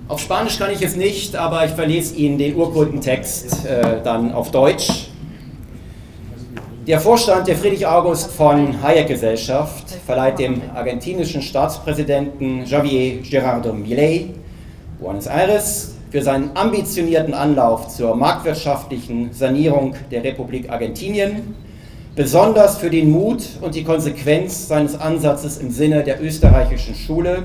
Auf Spanisch kann ich es nicht, aber ich verlese Ihnen den Urkundentext dann auf Deutsch. Der Vorstand der Friedrich August von Hayek Gesellschaft verleiht dem argentinischen Staatspräsidenten Javier Gerardo Milei Buenos Aires für seinen ambitionierten Anlauf zur marktwirtschaftlichen Sanierung der Republik Argentinien, besonders für den Mut und die Konsequenz seines Ansatzes im Sinne der österreichischen Schule,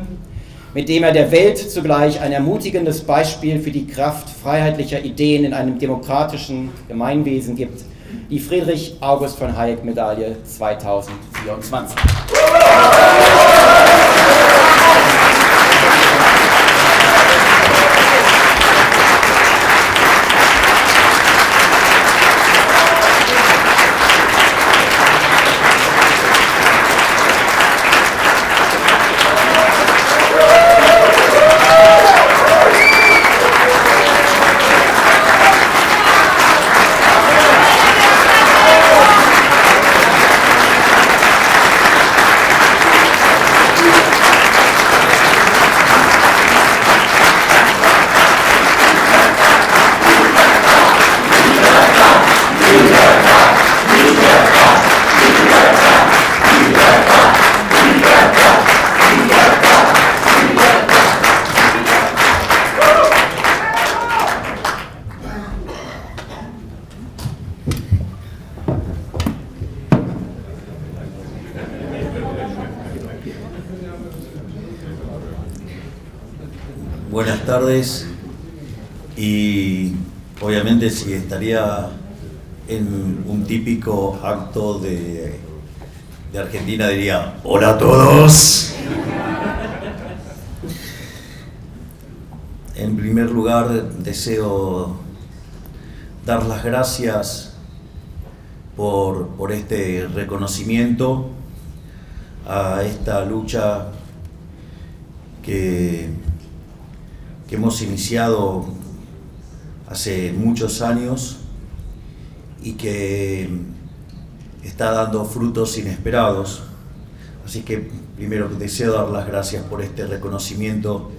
mit dem er der Welt zugleich ein ermutigendes Beispiel für die Kraft freiheitlicher Ideen in einem demokratischen Gemeinwesen gibt, die Friedrich August von Hayek Medaille 2024. Buenas tardes, y obviamente si estaría en un típico acto de Argentina diría hola a todos. En primer lugar deseo dar las gracias por este reconocimiento a esta lucha que hemos iniciado hace muchos años y que está dando frutos inesperados. Así que primero deseo dar las gracias por este reconocimiento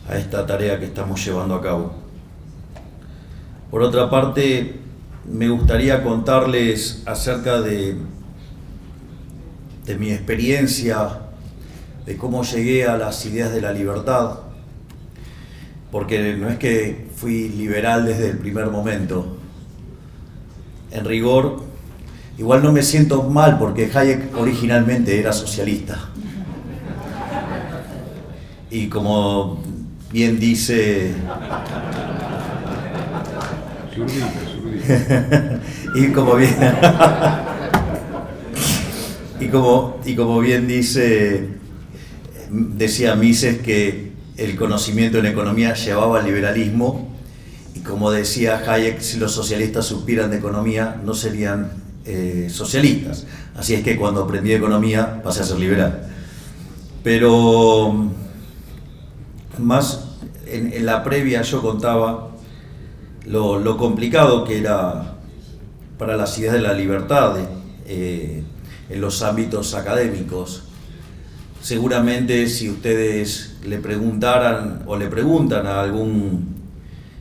a esta tarea que estamos llevando a cabo. Por otra parte, me gustaría contarles acerca de mi experiencia, de cómo llegué a las ideas de la libertad, porque no es que fui liberal desde el primer momento. En rigor, igual no me siento mal porque Hayek originalmente era socialista. Y como bien dice... y como bien decía Mises que el conocimiento en economía llevaba al liberalismo, y como decía Hayek, si los socialistas supieran de economía no serían socialistas. Así es que cuando aprendí economía pasé a ser liberal. Pero más en la previa yo contaba lo complicado que era para las ideas de la libertad en los ámbitos académicos. Seguramente si ustedes le preguntaran o le preguntan a algún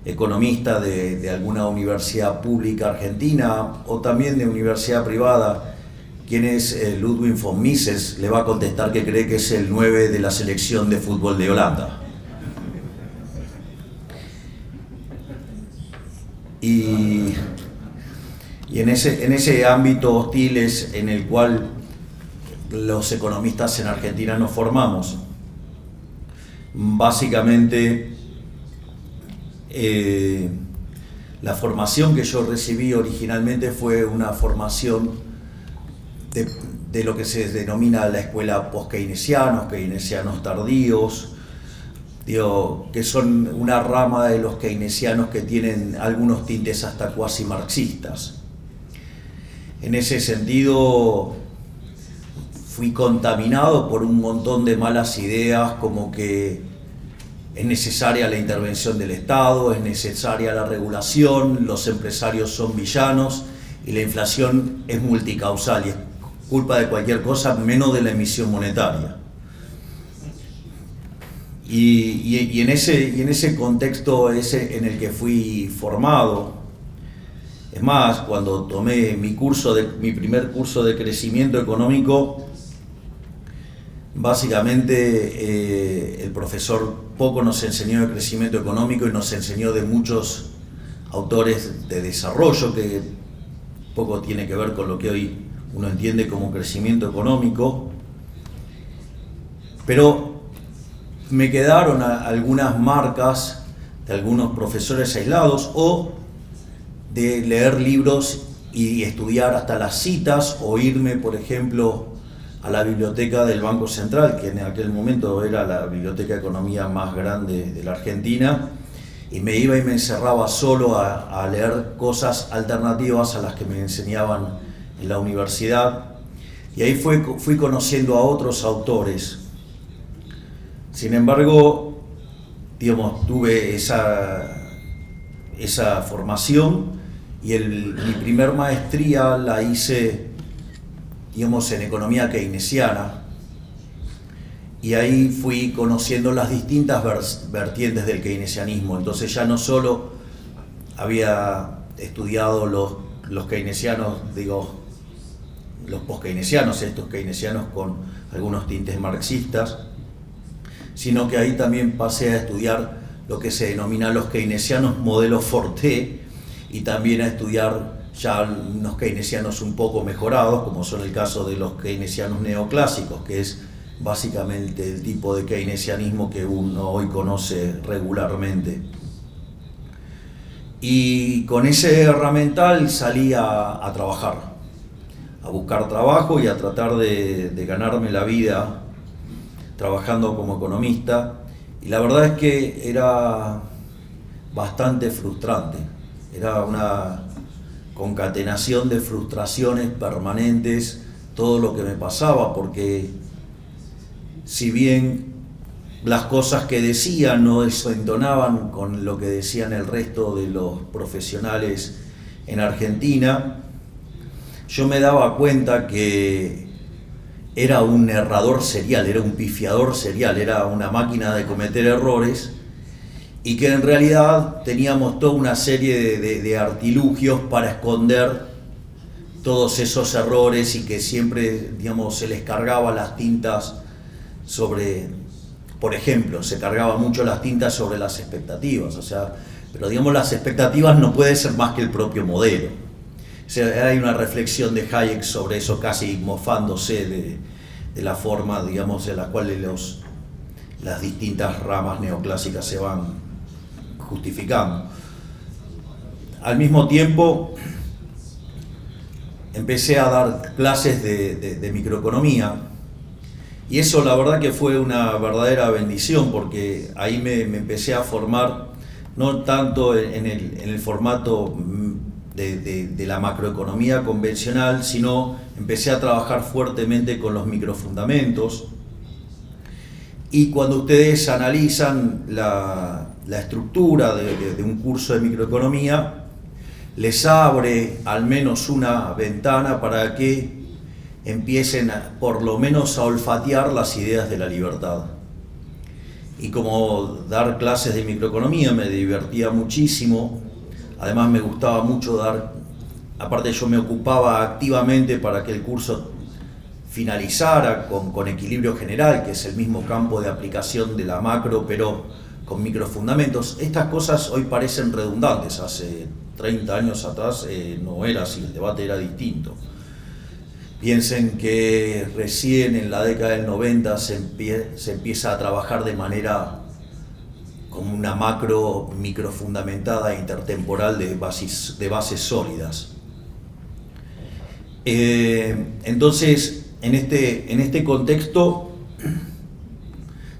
economista de alguna universidad pública argentina o también de universidad privada quién es Ludwig von Mises, le va a contestar que cree que es el 9 de la selección de fútbol de Holanda. Y en ese ámbito hostil es en el cual los economistas en Argentina nos formamos. Básicamente, la formación que yo recibí originalmente fue una formación de lo que se denomina la escuela post-keynesianos, keynesianos tardíos, que son una rama de los keynesianos que tienen algunos tintes hasta cuasi marxistas. En ese sentido, fui contaminado por un montón de malas ideas, como que es necesaria la intervención del Estado, es necesaria la regulación, los empresarios son villanos y la inflación es multicausal. culpa de cualquier cosa menos de la emisión monetaria. Y en ese contexto en el que fui formado, es más, cuando tomé mi primer curso de crecimiento económico, básicamente el profesor poco nos enseñó de crecimiento económico y nos enseñó de muchos autores de desarrollo que poco tiene que ver con lo que hoy uno entiende como crecimiento económico, pero me quedaron algunas marcas de algunos profesores aislados o de leer libros y estudiar hasta las citas o irme, por ejemplo, a la biblioteca del Banco Central, que en aquel momento era la biblioteca de economía más grande de la Argentina, y me iba y me encerraba solo a leer cosas alternativas a las que me enseñaban en la universidad, y ahí fui conociendo a otros autores. Sin embargo, digamos, tuve esa formación y mi primer maestría la hice, digamos, en economía keynesiana, y ahí fui conociendo las distintas vertientes del keynesianismo. Entonces ya no solo había estudiado los keynesianos, digo, los post-keynesianos, estos keynesianos con algunos tintes marxistas, sino que ahí también pasé a estudiar lo que se denomina los keynesianos modelo Forte, y también a estudiar ya unos keynesianos un poco mejorados, como son el caso de los keynesianos neoclásicos, que es básicamente el tipo de keynesianismo que uno hoy conoce regularmente. Y con ese herramental salí a trabajar, a buscar trabajo y a tratar de ganarme la vida trabajando como economista, y la verdad es que era bastante frustrante, era una concatenación de frustraciones permanentes todo lo que me pasaba, porque si bien las cosas que decían no desentonaban con lo que decían el resto de los profesionales en Argentina, yo me daba cuenta que era un errador serial, era un pifiador serial, era una máquina de cometer errores, y que en realidad teníamos toda una serie de artilugios para esconder todos esos errores, y que siempre, digamos, se les cargaba las tintas sobre, por ejemplo, se cargaba mucho las tintas sobre las expectativas, o sea, pero digamos las expectativas no puede ser más que el propio modelo. O sea, hay una reflexión de Hayek sobre eso, casi mofándose de la forma, digamos, en la cual las distintas ramas neoclásicas se van justificando. Al mismo tiempo, empecé a dar clases de microeconomía, y eso la verdad que fue una verdadera bendición, porque ahí me empecé a formar, no tanto en el formato de la macroeconomía convencional, sino empecé a trabajar fuertemente con los microfundamentos. Y cuando ustedes analizan la estructura de un curso de microeconomía, les abre al menos una ventana para que empiecen por lo menos a olfatear las ideas de la libertad. Y como dar clases de microeconomía me divertía muchísimo, además me gustaba mucho dar, aparte yo me ocupaba activamente para que el curso finalizara con equilibrio general, que es el mismo campo de aplicación de la macro, pero con microfundamentos. Estas cosas hoy parecen redundantes, hace 30 años atrás no era así, el debate era distinto. Piensen que recién en la década del 90 se empieza a trabajar de manera como una macro microfundamentada e intertemporal de bases sólidas. Entonces, en este contexto,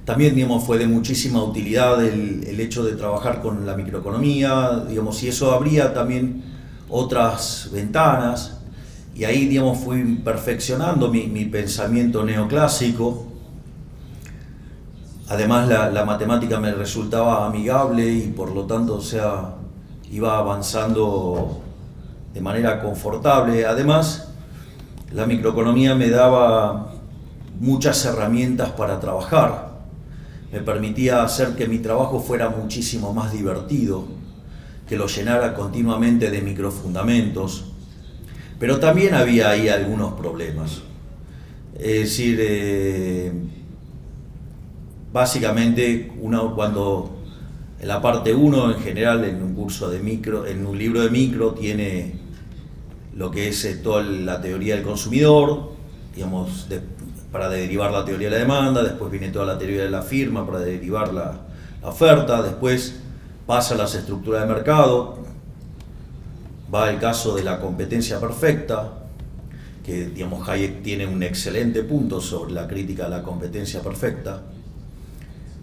también, digamos, fue de muchísima utilidad el hecho de trabajar con la microeconomía, digamos, y eso abría también otras ventanas, y ahí, digamos, fui perfeccionando mi pensamiento neoclásico. Además, la matemática me resultaba amigable y por lo tanto, o sea, iba avanzando de manera confortable. Además, La microeconomía me daba muchas herramientas para trabajar, me permitía hacer que mi trabajo fuera muchísimo más divertido, que lo llenara continuamente de microfundamentos, pero también había ahí algunos problemas. Es decir, básicamente uno cuando en la parte 1 en general en un curso de micro, en un libro de micro tiene lo que es toda la teoría del consumidor, digamos, para derivar la teoría de la demanda, después viene toda la teoría de la firma para derivar la oferta, después pasa a las estructuras de mercado, va el caso de la competencia perfecta, que digamos Hayek tiene un excelente punto sobre la crítica de la competencia perfecta.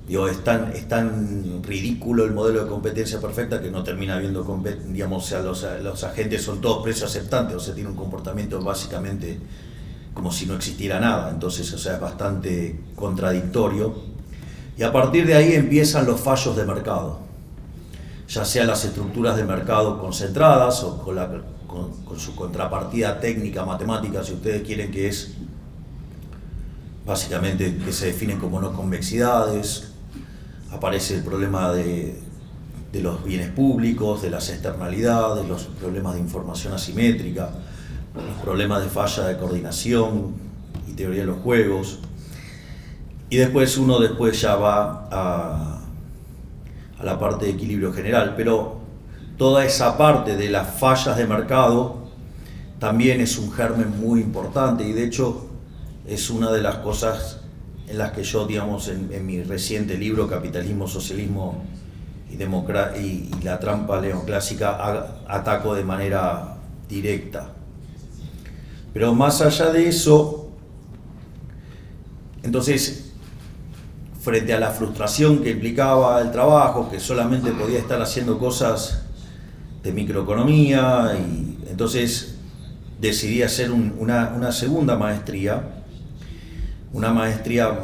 Digo, es tan ridículo el modelo de competencia perfecta que no termina habiendo, digamos, o sea, los agentes son todos precios aceptantes, o sea, tiene un comportamiento básicamente como si no existiera nada, entonces, o sea, es bastante contradictorio. Y a partir de ahí empiezan los fallos de mercado, ya sean las estructuras de mercado concentradas o con su contrapartida técnica, matemática, si ustedes quieren, que es básicamente que se definen como no convexidades. Aparece el problema de los bienes públicos, de las externalidades, los problemas de información asimétrica, los problemas de falla de coordinación y teoría de los juegos. Y después uno ya va a la parte de equilibrio general, pero toda esa parte de las fallas de mercado también es un germen muy importante, y de hecho es una de las cosas en las que yo, digamos, en mi reciente libro Capitalismo, Socialismo y la trampa neoclásica ataco de manera directa. Pero más allá de eso, entonces, frente a la frustración que implicaba el trabajo, que solamente podía estar haciendo cosas de microeconomía, y entonces decidí hacer una segunda maestría, una maestría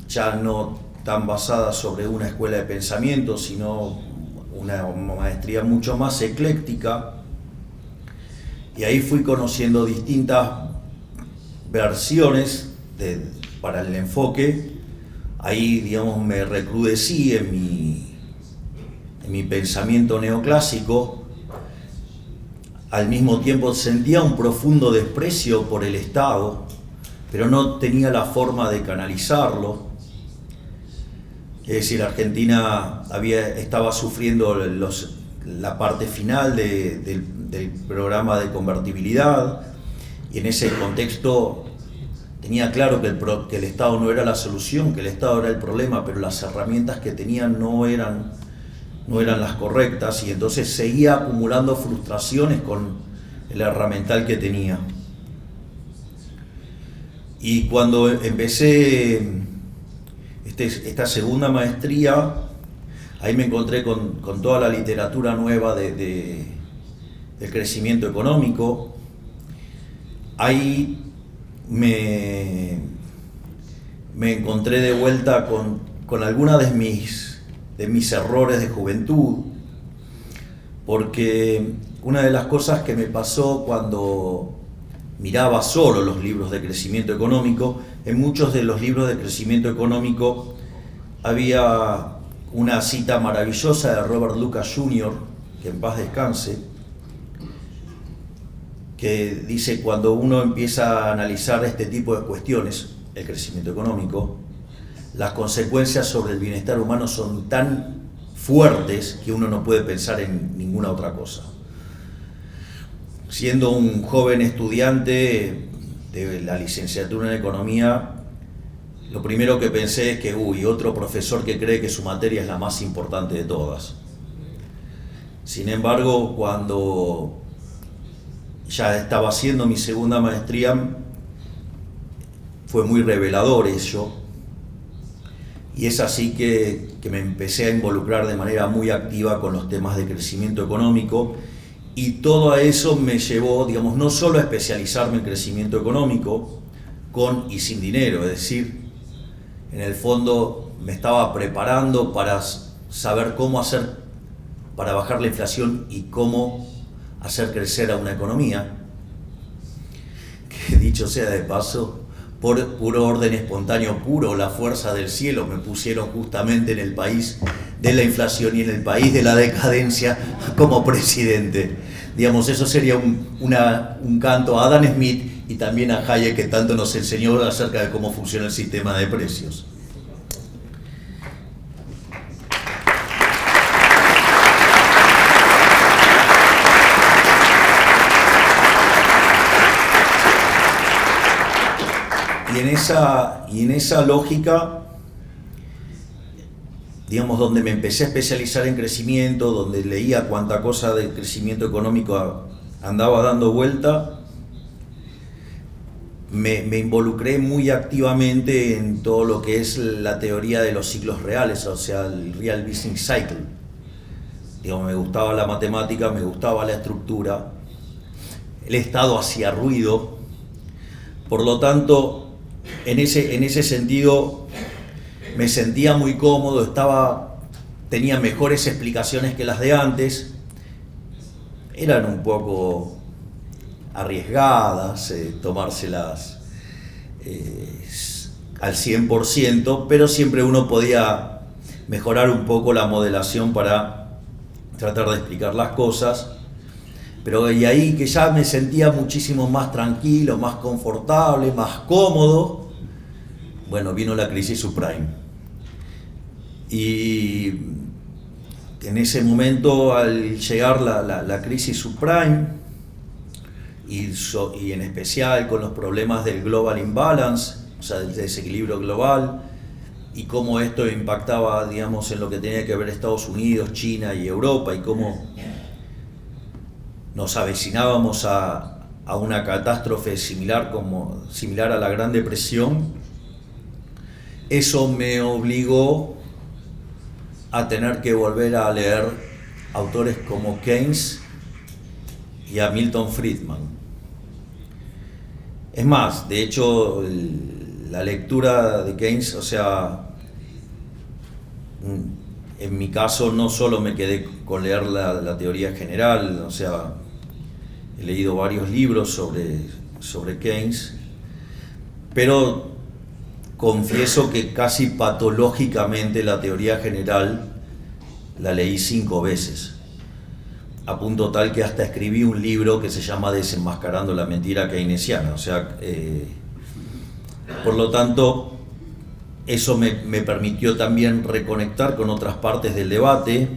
ya no tan basada sobre una escuela de pensamiento, sino una maestría mucho más ecléctica, y ahí fui conociendo distintas versiones para el enfoque. Ahí, digamos, me recrudecí en mi pensamiento neoclásico. Al mismo tiempo sentía un profundo desprecio por el Estado, pero no tenía la forma de canalizarlo. Es decir, Argentina estaba sufriendo la parte final del programa de convertibilidad, y en ese contexto tenía claro que el Estado no era la solución, que el Estado era el problema, pero las herramientas que tenían no eran las correctas, y entonces seguía acumulando frustraciones con el herramental que tenía. Y cuando empecé esta segunda maestría, ahí me encontré con toda la literatura nueva del crecimiento económico. Ahí me encontré de vuelta con algunas de mis errores de juventud, porque una de las cosas que me pasó cuando miraba solo los libros de crecimiento económico, en muchos de los libros de crecimiento económico había una cita maravillosa de Robert Lucas Jr., que en paz descanse, que dice: cuando uno empieza a analizar este tipo de cuestiones, el crecimiento económico, las consecuencias sobre el bienestar humano son tan fuertes que uno no puede pensar en ninguna otra cosa. Siendo un joven estudiante de la licenciatura en Economía, lo primero que pensé es que, otro profesor que cree que su materia es la más importante de todas. Sin embargo, cuando ya estaba haciendo mi segunda maestría, fue muy revelador eso, y es así que me empecé a involucrar de manera muy activa con los temas de crecimiento económico, y todo eso me llevó, digamos, no solo a especializarme en crecimiento económico, con y sin dinero, es decir, en el fondo me estaba preparando para saber cómo hacer para bajar la inflación y cómo hacer crecer a una economía, que dicho sea de paso, por puro orden espontáneo puro, la fuerza del cielo, me pusieron justamente en el país de la inflación y en el país de la decadencia como presidente. Digamos, eso sería un canto a Adam Smith y también a Hayek, que tanto nos enseñó acerca de cómo funciona el sistema de precios. Y en esa lógica, digamos, donde me empecé a especializar en crecimiento, donde leía cuánta cosa de crecimiento económico andaba dando vuelta, me involucré muy activamente en todo lo que es la teoría de los ciclos reales, o sea, el Real Business Cycle. Digamos, me gustaba la matemática, me gustaba la estructura, el Estado hacía ruido, por lo tanto, en ese sentido me sentía muy cómodo, tenía mejores explicaciones que las de antes, eran un poco arriesgadas, tomárselas al 100%, pero siempre uno podía mejorar un poco la modelación para tratar de explicar las cosas. Pero y ahí que ya me sentía muchísimo más tranquilo, más confortable, más cómodo, bueno, vino la crisis subprime. Y en ese momento, al llegar la crisis subprime, y en especial con los problemas del global imbalance, o sea, del desequilibrio global, y cómo esto impactaba, digamos, en lo que tenía que ver Estados Unidos, China y Europa, y cómo nos avecinábamos a una catástrofe similar a la Gran Depresión, eso me obligó a tener que volver a leer autores como Keynes y a Milton Friedman. Es más, de hecho, la lectura de Keynes, o sea, en mi caso no solo me quedé con leer la teoría general, o sea, he leído varios libros sobre Keynes, pero confieso que casi patológicamente la teoría general la leí 5 veces, a punto tal que hasta escribí un libro que se llama Desenmascarando la mentira keynesiana. O sea, por lo tanto, eso me permitió también reconectar con otras partes del debate,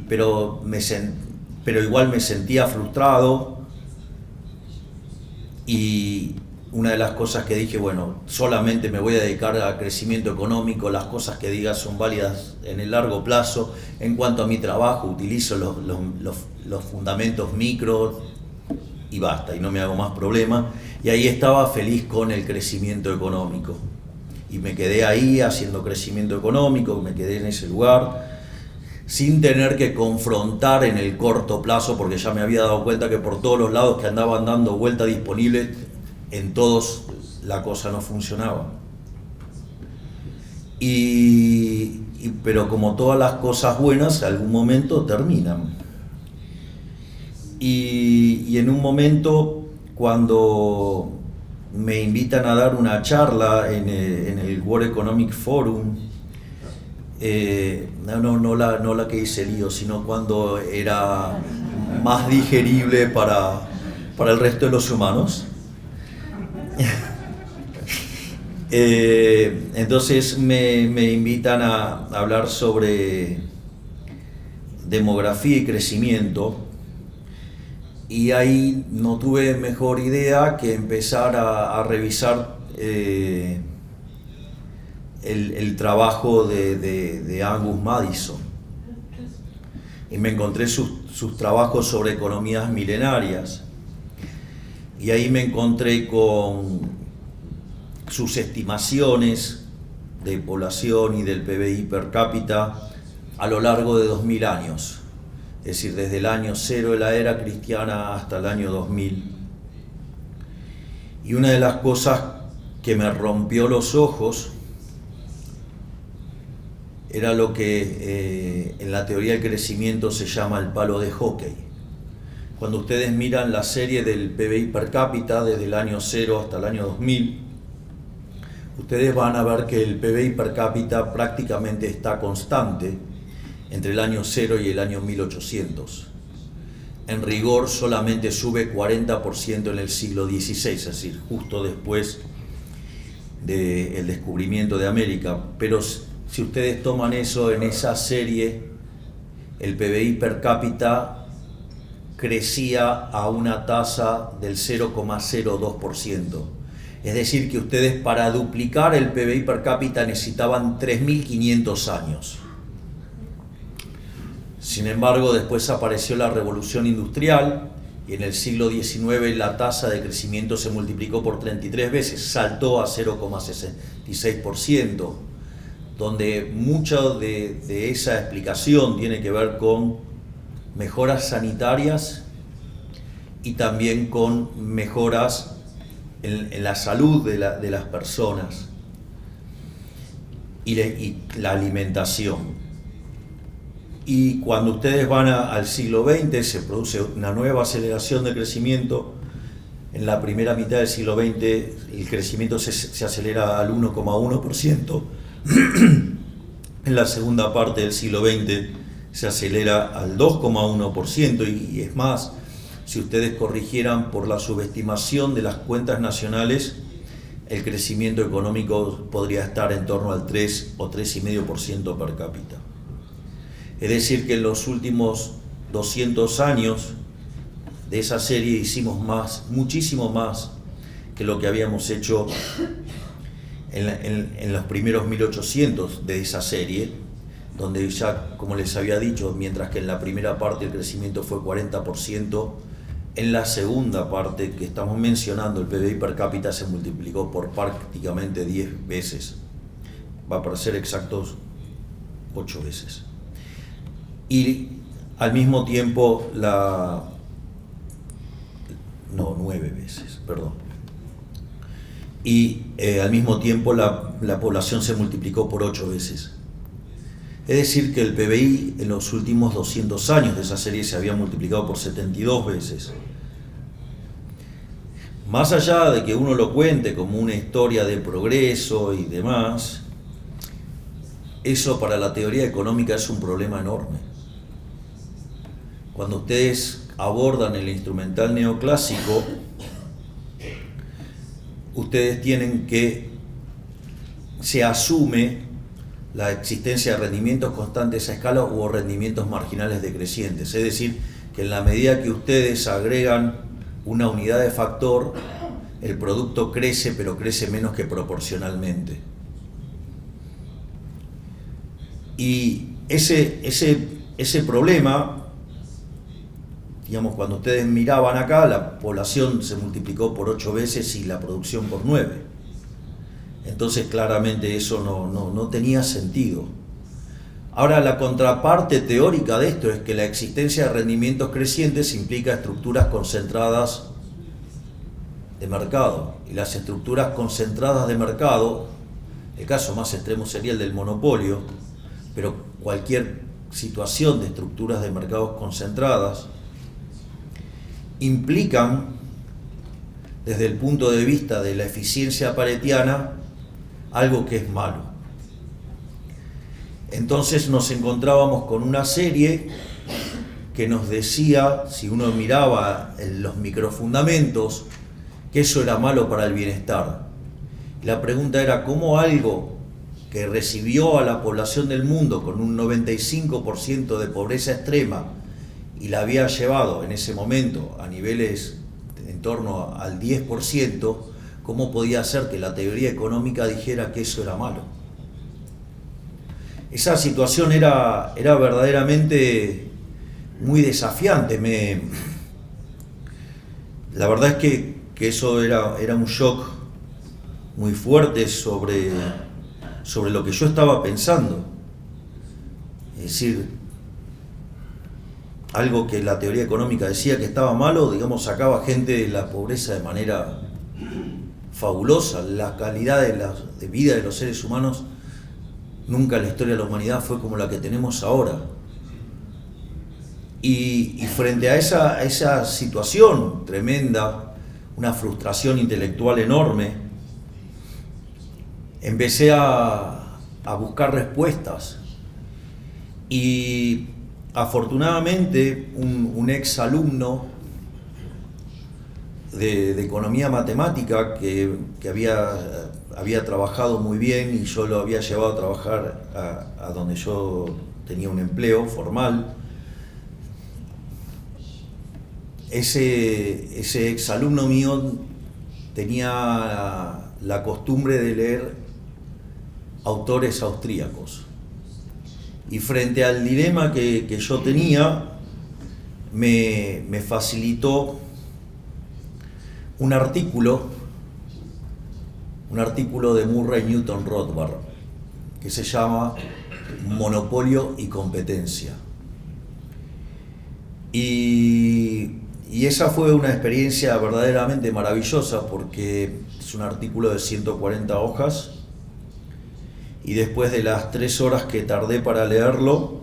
pero igual me sentía frustrado, y una de las cosas que dije, bueno, solamente me voy a dedicar al crecimiento económico, las cosas que diga son válidas en el largo plazo. En cuanto a mi trabajo, utilizo los fundamentos micro y basta, y no me hago más problema. Y ahí estaba feliz con el crecimiento económico. Y me quedé ahí haciendo crecimiento económico, me quedé en ese lugar, sin tener que confrontar en el corto plazo, porque ya me había dado cuenta que por todos los lados que andaban dando vuelta disponibles, en todos la cosa no funcionaba. Pero como todas las cosas buenas, en algún momento terminan. Y en un momento, cuando me invitan a dar una charla en el World Economic Forum, no la que hice lío, sino cuando era más digerible para el resto de los humanos. Entonces me invitan a hablar sobre demografía y crecimiento, y ahí no tuve mejor idea que empezar a revisar el trabajo de Angus Madison, y me encontré sus trabajos sobre economías milenarias, y ahí me encontré con sus estimaciones de población y del PBI per cápita a lo largo de 2000 años, es decir, desde el año 0 de la era cristiana hasta el año 2000. Y una de las cosas que me rompió los ojos era lo que en la teoría del crecimiento se llama el palo de hockey. cuando ustedes miran la serie del PBI per cápita desde el año 0 hasta el año 2000, ustedes van a ver que el PBI per cápita prácticamente está constante entre el año 0 y el año 1800. En rigor solamente sube 40% en el siglo XVI, es decir, justo después del descubrimiento de América. Pero si ustedes toman eso en esa serie, el PBI per cápita crecía a una tasa del 0,02%. Es decir, que ustedes para duplicar el PBI per cápita necesitaban 3.500 años. Sin embargo, después apareció la Revolución Industrial y en el siglo XIX la tasa de crecimiento se multiplicó por 33 veces, saltó a 0,66%, donde mucho de esa explicación tiene que ver con mejoras sanitarias y también con mejoras en la salud de las personas y la alimentación. Y cuando ustedes van al siglo XX se produce una nueva aceleración de crecimiento. En la primera mitad del siglo XX el crecimiento se acelera al 1,1%. En la segunda parte del siglo XX se acelera al 2,1%, y es más, si ustedes corrigieran por la subestimación de las cuentas nacionales, el crecimiento económico podría estar en torno al 3 o 3,5% per cápita. Es decir, que en los últimos 200 años de esa serie hicimos muchísimo más que lo que habíamos hecho en los primeros 1800 de esa serie, donde ya, como les había dicho, mientras que en la primera parte el crecimiento fue 40%, en la segunda parte que estamos mencionando el PBI per cápita se multiplicó por prácticamente 10 veces, va para ser exactos 8 veces. Y al mismo tiempo 9 veces, perdón. Y al mismo tiempo la población se multiplicó por 8 veces. Es decir, que el PBI en los últimos 200 años de esa serie se había multiplicado por 72 veces. Más allá de que uno lo cuente como una historia de progreso y demás, eso para la teoría económica es un problema enorme. Cuando ustedes abordan el instrumental neoclásico, ustedes tienen que se asume la existencia de rendimientos constantes a escala o rendimientos marginales decrecientes. Es decir, que en la medida que ustedes agregan una unidad de factor, el producto crece, pero crece menos que proporcionalmente. Y ese problema, digamos, cuando ustedes miraban acá, la población se multiplicó por 8 veces y la producción por 9. Entonces claramente eso no tenía sentido. Ahora, la contraparte teórica de esto es que la existencia de rendimientos crecientes implica estructuras concentradas de mercado. Y las estructuras concentradas de mercado, el caso más extremo sería el del monopolio, pero cualquier situación de estructuras de mercados concentradas implican, desde el punto de vista de la eficiencia paretiana, algo que es malo. Entonces nos encontrábamos con una serie que nos decía, si uno miraba en los microfundamentos, que eso era malo para el bienestar. La pregunta era cómo algo que recibió a la población del mundo con un 95% de pobreza extrema y la había llevado en ese momento a niveles en torno al 10%, ¿cómo podía ser que la teoría económica dijera que eso era malo? Esa situación era verdaderamente muy desafiante. La verdad es que eso era un shock muy fuerte sobre lo que yo estaba pensando. Es decir, algo que la teoría económica decía que estaba malo, digamos, sacaba gente de la pobreza de manera fabulosa. La calidad de vida de los seres humanos nunca en la historia de la humanidad fue como la que tenemos ahora. Y frente a esa situación tremenda, una frustración intelectual enorme, empecé a buscar respuestas. Y afortunadamente un ex alumno de economía matemática que había trabajado muy bien y yo lo había llevado a trabajar a donde yo tenía un empleo formal, ese exalumno mío tenía la costumbre de leer autores austríacos. Y frente al dilema que yo tenía, me facilitó un artículo de Murray Newton Rothbard que se llama Monopolio y Competencia. Y esa fue una experiencia verdaderamente maravillosa porque es un artículo de 140 hojas y después de las 3 horas que tardé para leerlo,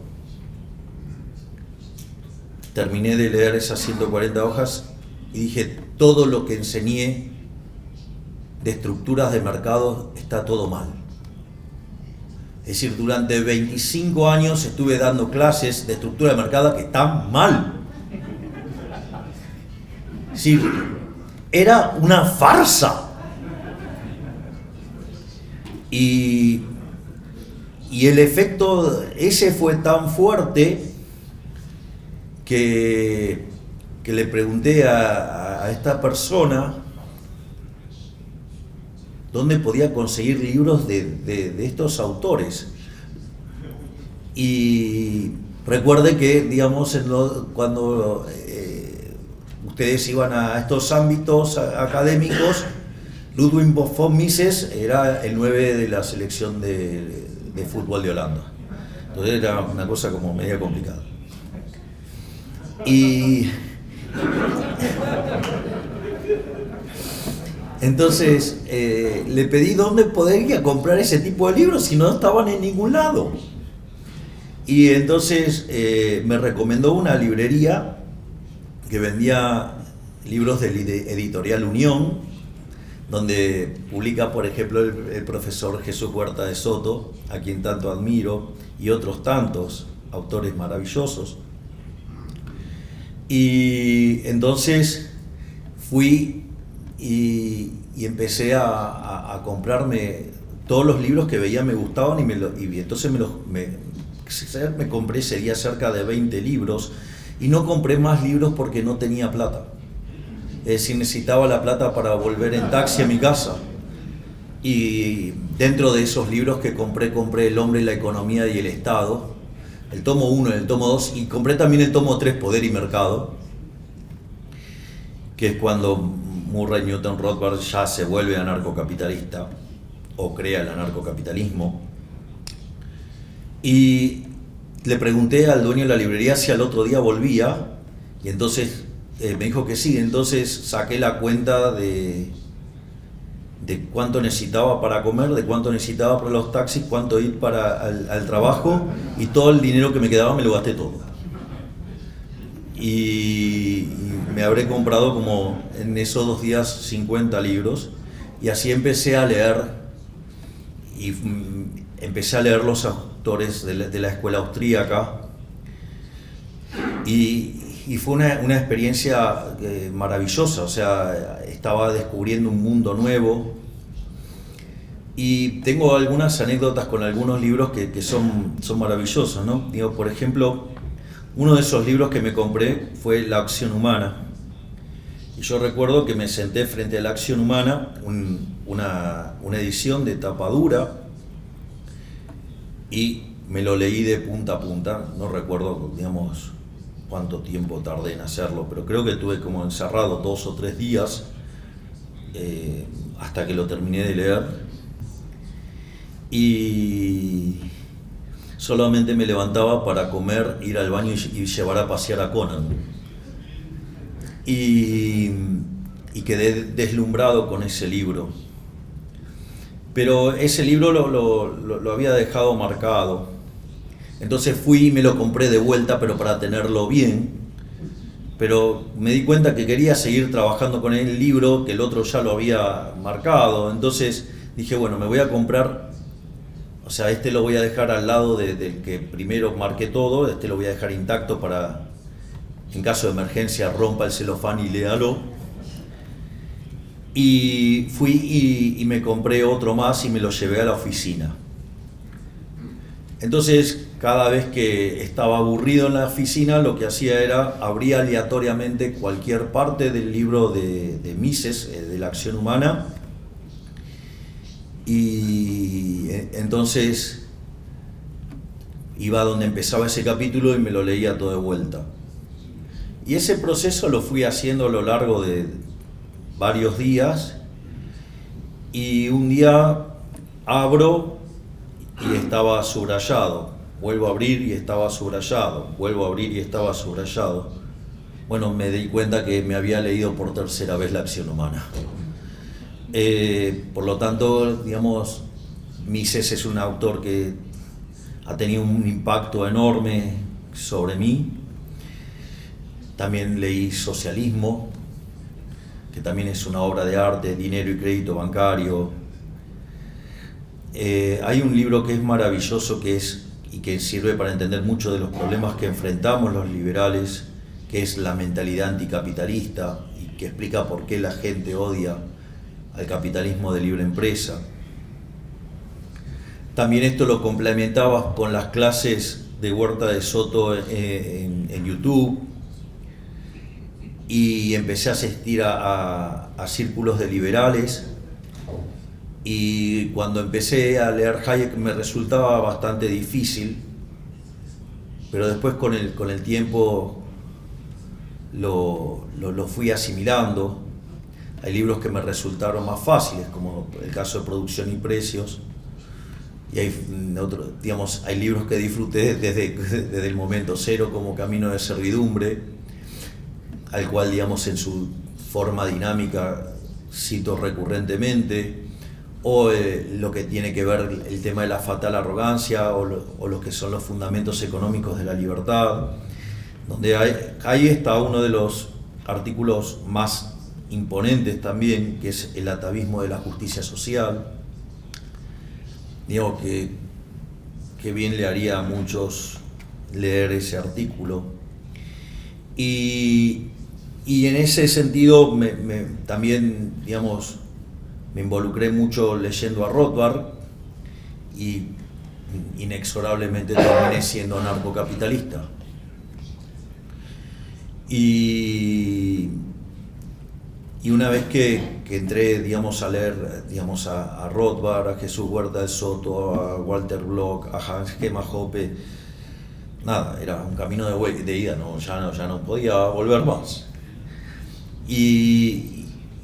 terminé de leer esas 140 hojas y dije, todo lo que enseñé de estructuras de mercado está todo mal. Es decir, durante 25 años estuve dando clases de estructura de mercado que están mal. Es decir, era una farsa. Y el efecto ese fue tan fuerte que le pregunté a esta persona dónde podía conseguir libros de estos autores. Y recuerde que, digamos, cuando ustedes iban a estos ámbitos académicos, Ludwig von Mises era el 9 de la selección de fútbol de Holanda. Entonces era una cosa como media complicada. Y entonces le pedí dónde podría comprar ese tipo de libros si no estaban en ningún lado. Y entonces me recomendó una librería que vendía libros de Editorial Unión, donde publica, por ejemplo, el profesor Jesús Huerta de Soto, a quien tanto admiro, y otros tantos autores maravillosos. Y entonces fui y empecé a comprarme todos los libros que veía me gustaban y entonces me compré, sería cerca de 20 libros, y no compré más libros porque no tenía plata. Es decir, necesitaba la plata para volver en taxi a mi casa. Y dentro de esos libros que compré El hombre, la economía y el Estado, el tomo 1 y el tomo 2, y compré también el tomo 3, Poder y Mercado, que es cuando Murray Newton Rothbard ya se vuelve anarcocapitalista o crea el anarcocapitalismo. Y le pregunté al dueño de la librería si al otro día volvía, y entonces me dijo que sí. Entonces saqué la cuenta de cuánto necesitaba para comer, de cuánto necesitaba para los taxis, cuánto ir al trabajo, y todo el dinero que me quedaba me lo gasté todo. Y me habré comprado como en esos 2 días 50 libros, y así empecé a leer, y empecé a leer los autores de la escuela austríaca, y fue una experiencia maravillosa. O sea, estaba descubriendo un mundo nuevo, y tengo algunas anécdotas con algunos libros que son maravillosos, ¿no? Digo, por ejemplo, uno de esos libros que me compré fue La acción humana, y yo recuerdo que me senté frente a La acción humana, una edición de tapa dura, y me lo leí de punta a punta. No recuerdo, digamos, cuánto tiempo tardé en hacerlo, pero creo que tuve como encerrado 2 o 3 días hasta que lo terminé de leer, y solamente me levantaba para comer, ir al baño y llevar a pasear a Conan, y quedé deslumbrado con ese libro. Pero ese libro lo había dejado marcado. Entonces fui y me lo compré de vuelta, pero para tenerlo bien. Pero me di cuenta que quería seguir trabajando con el libro, que el otro ya lo había marcado. Entonces dije, bueno, me voy a comprar, o sea, este lo voy a dejar al lado del que primero marqué todo, este lo voy a dejar intacto para, en caso de emergencia, rompa el celofán y léalo. Y fui y me compré otro más y me lo llevé a la oficina. Entonces, cada vez que estaba aburrido en la oficina, lo que hacía era abría aleatoriamente cualquier parte del libro de Mises, de la acción humana, y entonces iba donde empezaba ese capítulo y me lo leía todo de vuelta. Y ese proceso lo fui haciendo a lo largo de varios días, y un día abro y estaba subrayado, vuelvo a abrir y estaba subrayado, vuelvo a abrir y estaba subrayado. Bueno, me di cuenta que me había leído por tercera vez La acción humana. Por lo tanto, digamos, Mises es un autor que ha tenido un impacto enorme sobre mí. También leí Socialismo, que también es una obra de arte, Dinero y crédito bancario. Hay un libro que es maravilloso y que sirve para entender mucho de los problemas que enfrentamos los liberales, que es La mentalidad anticapitalista, y que explica por qué la gente odia al capitalismo de libre empresa. También esto lo complementaba con las clases de Huerta de Soto en YouTube, y empecé a asistir a círculos de liberales. Y cuando empecé a leer Hayek me resultaba bastante difícil, pero después con el tiempo lo fui asimilando. Hay libros que me resultaron más fáciles, como el caso de Producción y Precios, y hay libros que disfruté desde el momento cero, como Camino de Servidumbre, al cual, digamos, en su forma dinámica cito recurrentemente, o lo que tiene que ver el tema de la fatal arrogancia, o lo que son los fundamentos económicos de la libertad, donde ahí está uno de los artículos más imponentes también, que es El atavismo de la justicia social. Digo que bien le haría a muchos leer ese artículo. Y en ese sentido también, digamos, me involucré mucho leyendo a Rothbard, y inexorablemente terminé siendo anarcocapitalista. Y una vez que entré, digamos, a leer, digamos, a Rothbard, a Jesús Huerta de Soto, a Walter Block, a Hans Gemma Hoppe, nada, era un camino de ida, ya no podía volver más.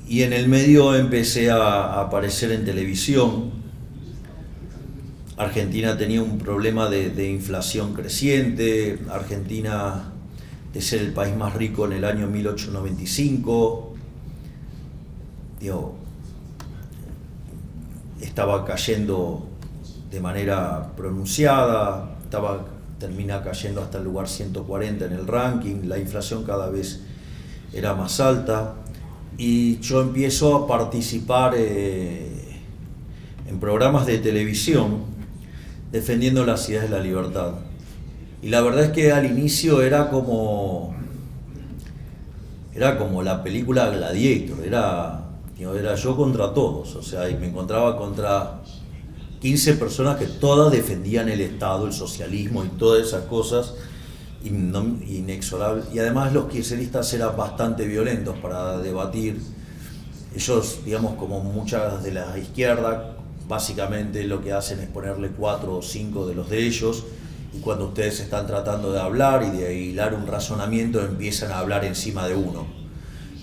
Y en el medio empecé a aparecer en televisión. Argentina tenía un problema de inflación creciente. Argentina, de ser el país más rico en el año 1895, estaba cayendo de manera pronunciada, termina cayendo hasta el lugar 140 en el ranking, la inflación cada vez era más alta, y yo empiezo a participar en programas de televisión defendiendo las ideas de la libertad. Y la verdad es que al inicio era como la película Gladiator, era yo contra todos, o sea, y me encontraba contra 15 personas que todas defendían el Estado, el socialismo y todas esas cosas, inexorables. Y además los kirchneristas eran bastante violentos para debatir. Ellos, digamos, como muchas de la izquierda, básicamente lo que hacen es ponerle 4 o 5 de los de ellos, y cuando ustedes están tratando de hablar y de hilar un razonamiento, empiezan a hablar encima de uno.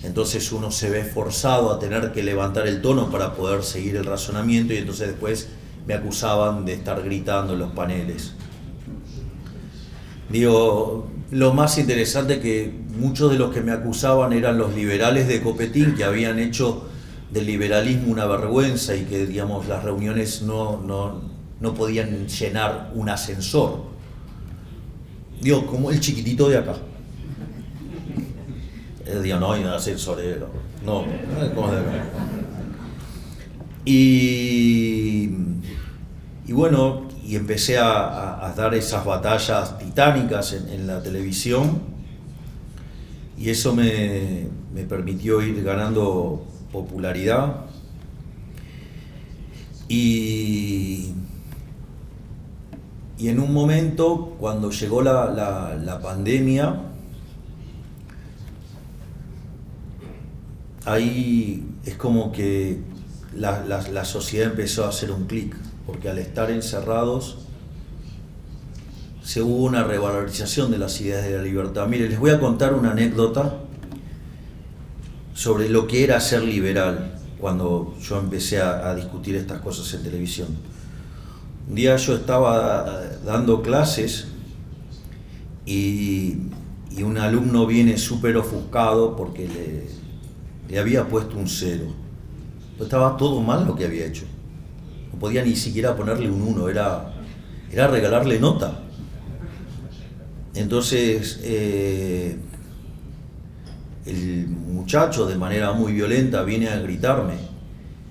Entonces uno se ve forzado a tener que levantar el tono para poder seguir el razonamiento, y entonces después me acusaban de estar gritando en los paneles. Lo más interesante que muchos de los que me acusaban eran los liberales de Copetín, que habían hecho del liberalismo una vergüenza, y que, digamos, las reuniones no podían llenar un ascensor. Digo, como el chiquitito de acá. Digo, no hay nada ascensorero. No, ¿cómo es de acá? Y bueno, y empecé a dar esas batallas titánicas en la televisión, y eso me permitió ir ganando popularidad. Y en un momento, cuando llegó la pandemia, ahí es como que la sociedad empezó a hacer un clic, porque al estar encerrados hubo una revalorización de las ideas de la libertad. Mire, les voy a contar una anécdota sobre lo que era ser liberal cuando yo empecé a discutir estas cosas en televisión. Un día yo estaba dando clases y un alumno viene súper ofuscado porque le había puesto un 0. Estaba todo mal lo que había hecho. No podía ni siquiera ponerle un 1, era regalarle nota. Entonces el muchacho, de manera muy violenta, viene a gritarme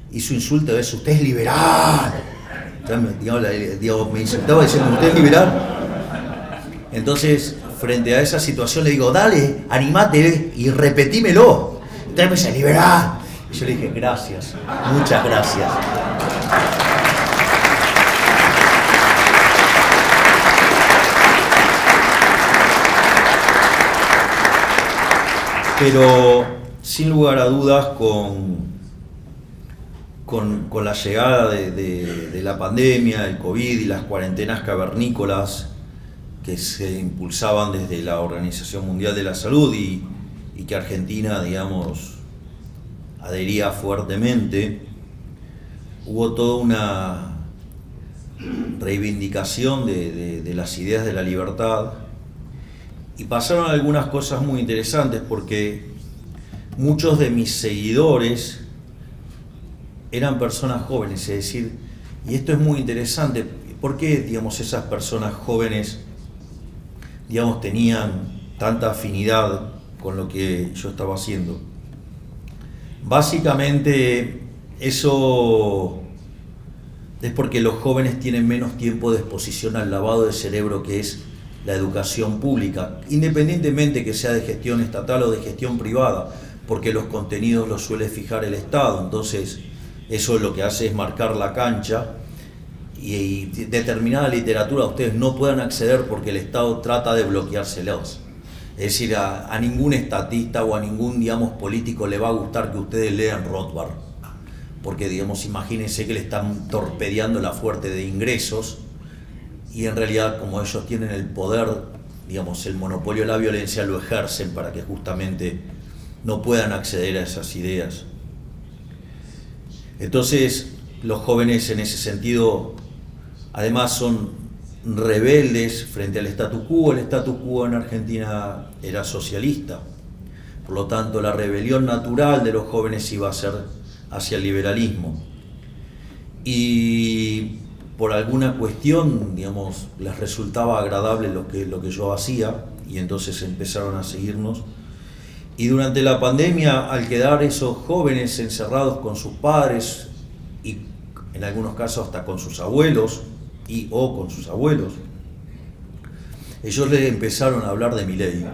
y su insulto es: usted es liberal. Me insultaba diciendo: usted es liberal. Entonces, frente a esa situación, le digo: dale, animate y repetímelo. Entonces me dice: liberal. Y yo le dije: gracias, muchas gracias. Pero sin lugar a dudas, con la llegada de la pandemia, el COVID y las cuarentenas cavernícolas que se impulsaban desde la Organización Mundial de la Salud y que Argentina, digamos, adhería fuertemente, hubo toda una reivindicación de las ideas de la libertad. Y pasaron algunas cosas muy interesantes, porque muchos de mis seguidores eran personas jóvenes, es decir, y esto es muy interesante, ¿por qué, digamos, esas personas jóvenes, digamos, tenían tanta afinidad con lo que yo estaba haciendo? Básicamente eso es porque los jóvenes tienen menos tiempo de exposición al lavado de cerebro que es la educación pública, independientemente que sea de gestión estatal o de gestión privada, porque los contenidos los suele fijar el Estado. Entonces eso lo que hace es marcar la cancha, y determinada literatura ustedes no puedan acceder porque el Estado trata de bloqueárselos. Es decir, a ningún estatista o a ningún, digamos, político le va a gustar que ustedes lean Rothbard, porque, digamos, imagínense que le están torpedeando la fuente de ingresos. Y en realidad, como ellos tienen el poder, digamos, el monopolio de la violencia, lo ejercen para que justamente no puedan acceder a esas ideas. Entonces, los jóvenes en ese sentido, además, son rebeldes frente al statu quo. El statu quo en Argentina era socialista. Por lo tanto, la rebelión natural de los jóvenes iba a ser hacia el liberalismo. Y por alguna cuestión, digamos, les resultaba agradable lo que yo hacía, y entonces empezaron a seguirnos. Y durante la pandemia, al quedar esos jóvenes encerrados con sus padres y en algunos casos hasta con sus abuelos o con sus abuelos, ellos le empezaron a hablar de Milei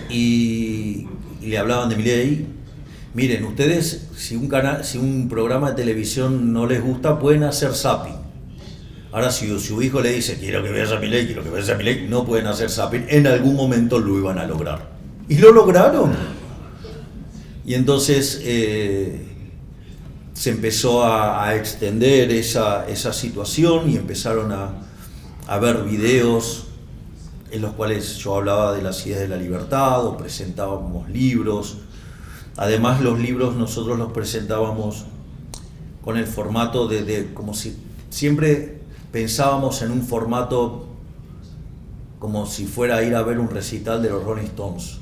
y le hablaban de Milei. Miren, ustedes, si un programa de televisión no les gusta, pueden hacer zapping. Ahora, si su hijo le dice: quiero que veas a Milei, quiero que veas a Milei, no pueden hacer zapping. En algún momento lo iban a lograr. Y lo lograron. Y entonces se empezó a extender esa situación, y empezaron a ver videos en los cuales yo hablaba de las ideas de la libertad, o presentábamos libros. Además, los libros nosotros los presentábamos con el formato como si siempre pensábamos en un formato como si fuera a ir a ver un recital de los Rolling Stones,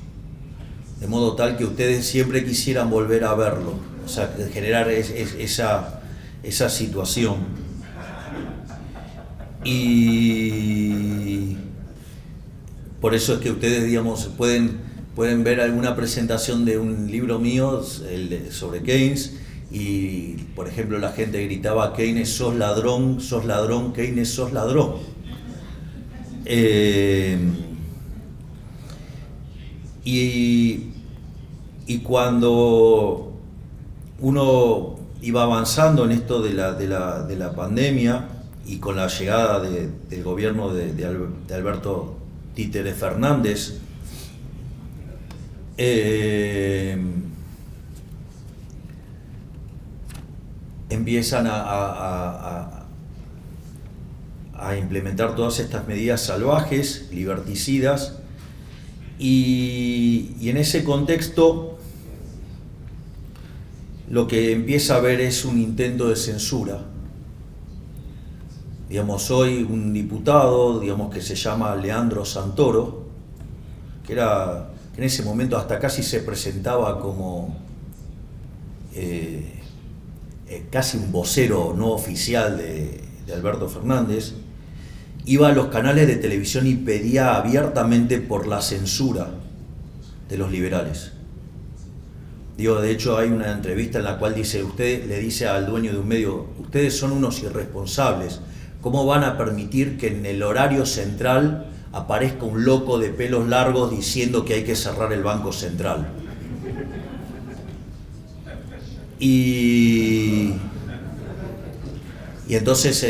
de modo tal que ustedes siempre quisieran volver a verlo, o sea, generar esa situación. Y Por eso es que ustedes, digamos, pueden ver alguna presentación de un libro mío sobre Keynes, y por ejemplo la gente gritaba: Keynes, sos ladrón, Keynes, sos ladrón. Y cuando uno iba avanzando en esto de la pandemia, y con la llegada del gobierno de Alberto Títere Fernández, empiezan a implementar todas estas medidas salvajes, liberticidas, y en ese contexto lo que empieza a haber es un intento de censura. Digamos, hoy un diputado, digamos, que se llama Leandro Santoro, que en ese momento hasta casi se presentaba como casi un vocero no oficial de Alberto Fernández, iba a los canales de televisión y pedía abiertamente por la censura de los liberales. De hecho hay una entrevista en la cual usted le dice al dueño de un medio: ustedes son unos irresponsables, ¿cómo van a permitir que en el horario central aparezca un loco de pelos largos diciendo que hay que cerrar el Banco Central? Y entonces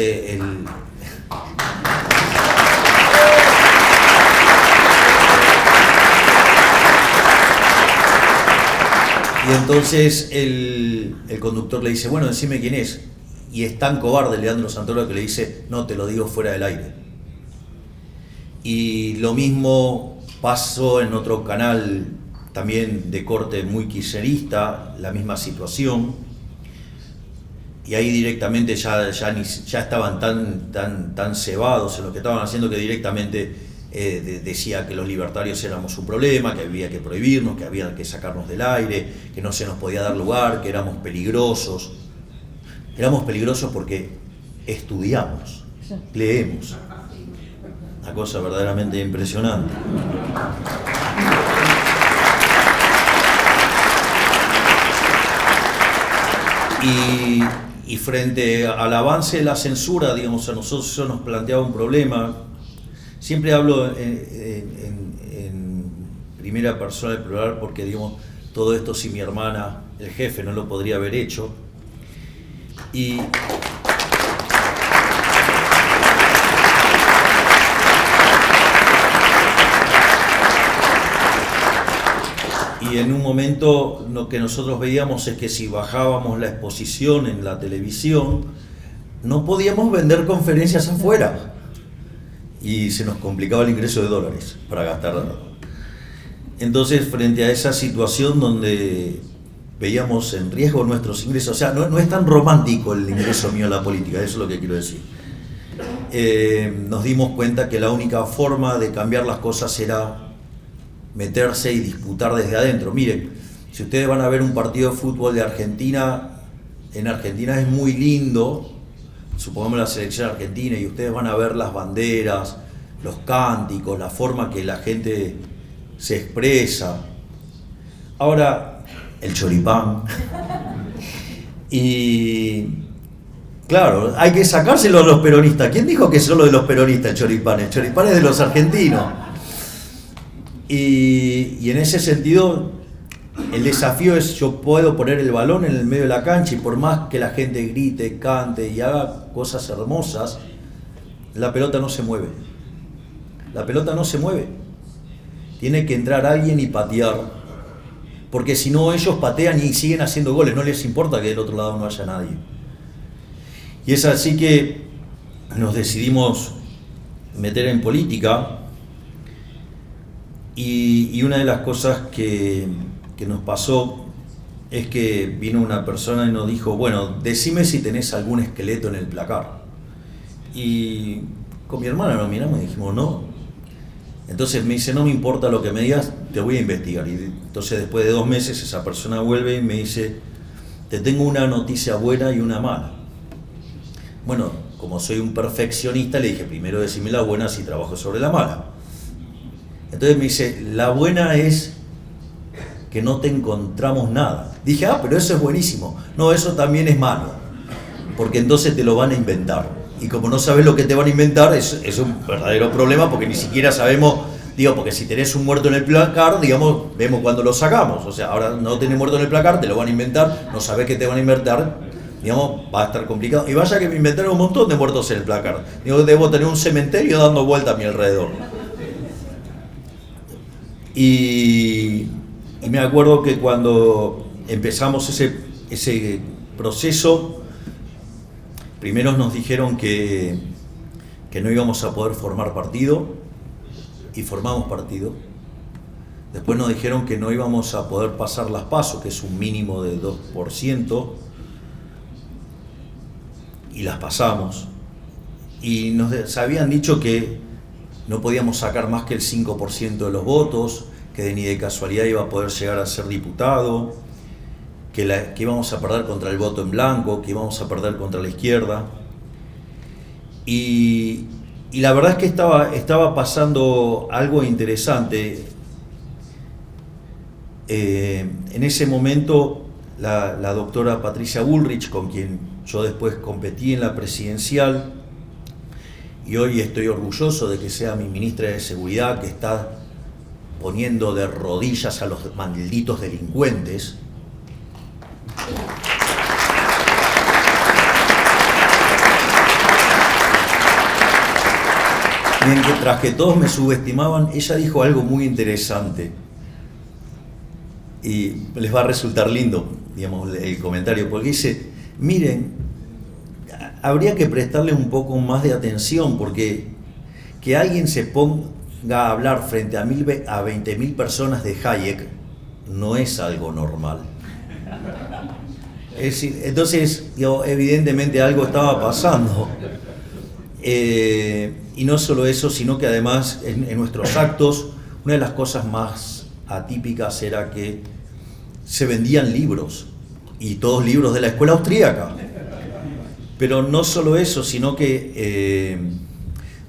el conductor le dice: bueno, decime quién es. Y es tan cobarde Leandro Santoro que le dice: no, te lo digo fuera del aire. Y lo mismo pasó en otro canal también de corte muy kirchnerista, la misma situación. Y ahí directamente ya estaban tan cebados en lo que estaban haciendo, que directamente decía que los libertarios éramos un problema, que había que prohibirnos, que había que sacarnos del aire, que no se nos podía dar lugar, que éramos peligrosos. Éramos peligrosos porque estudiamos, leemos. Una cosa verdaderamente impresionante. Y frente al avance de la censura, digamos, a nosotros eso nos planteaba un problema. Siempre hablo en primera persona del plural porque, digamos, todo esto sin mi hermana, el jefe, no lo podría haber hecho. Y en un momento lo que nosotros veíamos es que si bajábamos la exposición en la televisión, no podíamos vender conferencias afuera. Y se nos complicaba el ingreso de dólares para gastar. Entonces, frente a esa situación donde veíamos en riesgo nuestros ingresos, o sea, no es tan romántico el ingreso mío a la política, eso es lo que quiero decir. Nos dimos cuenta que la única forma de cambiar las cosas era meterse y disputar desde adentro. Miren, si ustedes van a ver un partido de fútbol de Argentina, en Argentina es muy lindo, supongamos la selección argentina, y ustedes van a ver las banderas, los cánticos, la forma que la gente se expresa. Ahora, el choripán. Y claro, hay que sacárselo a los peronistas. ¿Quién dijo que es solo de los peronistas el choripán? El choripán es de los argentinos. Y en ese sentido, el desafío es: yo puedo poner el balón en el medio de la cancha, y por más que la gente grite, cante y haga cosas hermosas, la pelota no se mueve. La pelota no se mueve. Tiene que entrar alguien y patear, porque si no, ellos patean y siguen haciendo goles, no les importa que del otro lado no haya nadie. Y es así que nos decidimos meter en política. Y una de las cosas que nos pasó es que vino una persona y nos dijo: bueno, decime si tenés algún esqueleto en el placar. Y con mi hermana nos miramos y dijimos: no. Entonces me dice: no me importa lo que me digas, te voy a investigar. Y entonces, después de 2 meses, esa persona vuelve y me dice: te tengo una noticia buena y una mala. Bueno, como soy un perfeccionista, le dije: primero decime la buena, si trabajo sobre la mala. Entonces me dice, la buena es que no te encontramos nada. Dije, pero eso es buenísimo. No, eso también es malo, porque entonces te lo van a inventar. Y como no sabes lo que te van a inventar, es un verdadero problema, porque ni siquiera sabemos, porque si tenés un muerto en el placard, vemos cuándo lo sacamos. O sea, ahora no tenés muerto en el placard, te lo van a inventar, no sabés qué te van a inventar, va a estar complicado. Y vaya que me inventaron un montón de muertos en el placard. Debo tener un cementerio dando vuelta a mi alrededor. Y me acuerdo que cuando empezamos ese proceso, primero nos dijeron que no íbamos a poder formar partido, y formamos partido. Después nos dijeron que no íbamos a poder pasar las PASO, que es un mínimo de 2%, y las pasamos. Y nos habían dicho que no podíamos sacar más que el 5% de los votos, que ni de casualidad iba a poder llegar a ser diputado, que íbamos a perder contra el voto en blanco, que íbamos a perder contra la izquierda. Y la verdad es que estaba pasando algo interesante. En ese momento la doctora Patricia Bullrich, con quien yo después competí en la presidencial, y hoy estoy orgulloso de que sea mi ministra de Seguridad, que está poniendo de rodillas a los malditos delincuentes. Mientras que todos me subestimaban, ella dijo algo muy interesante. Y les va a resultar lindo, el comentario, porque dice, miren, habría que prestarle un poco más de atención, porque que alguien se ponga a hablar frente a 20.000 personas de Hayek no es algo normal. Es decir, entonces, evidentemente algo estaba pasando. Y no solo eso, sino que además en nuestros actos, una de las cosas más atípicas era que se vendían libros, y todos libros de la escuela austríaca. Pero no solo eso, sino que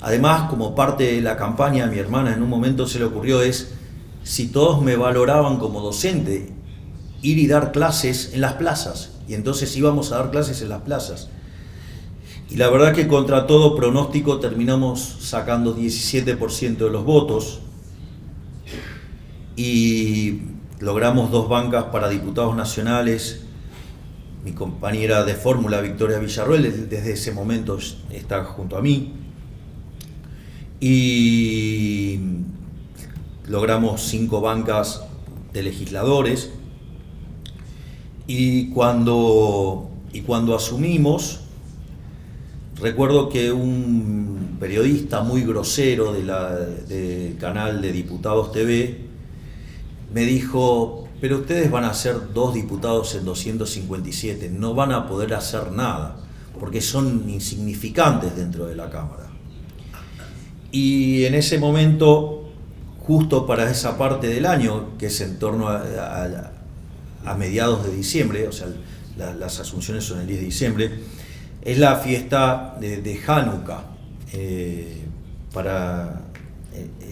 además, como parte de la campaña, a mi hermana en un momento se le ocurrió si todos me valoraban como docente, ir y dar clases en las plazas. Y entonces íbamos a dar clases en las plazas. Y la verdad que contra todo pronóstico terminamos sacando 17% de los votos y logramos 2 bancas para diputados nacionales. Mi compañera de fórmula, Victoria Villarroel, desde ese momento está junto a mí. Y logramos 5 bancas de legisladores. Y cuando asumimos, recuerdo que un periodista muy grosero del canal de Diputados TV me dijo, pero ustedes van a ser 2 diputados en 257, no van a poder hacer nada, porque son insignificantes dentro de la Cámara. Y en ese momento, justo para esa parte del año, que es en torno a mediados de diciembre, o sea, las asunciones son el 10 de diciembre, es la fiesta de Hanukkah en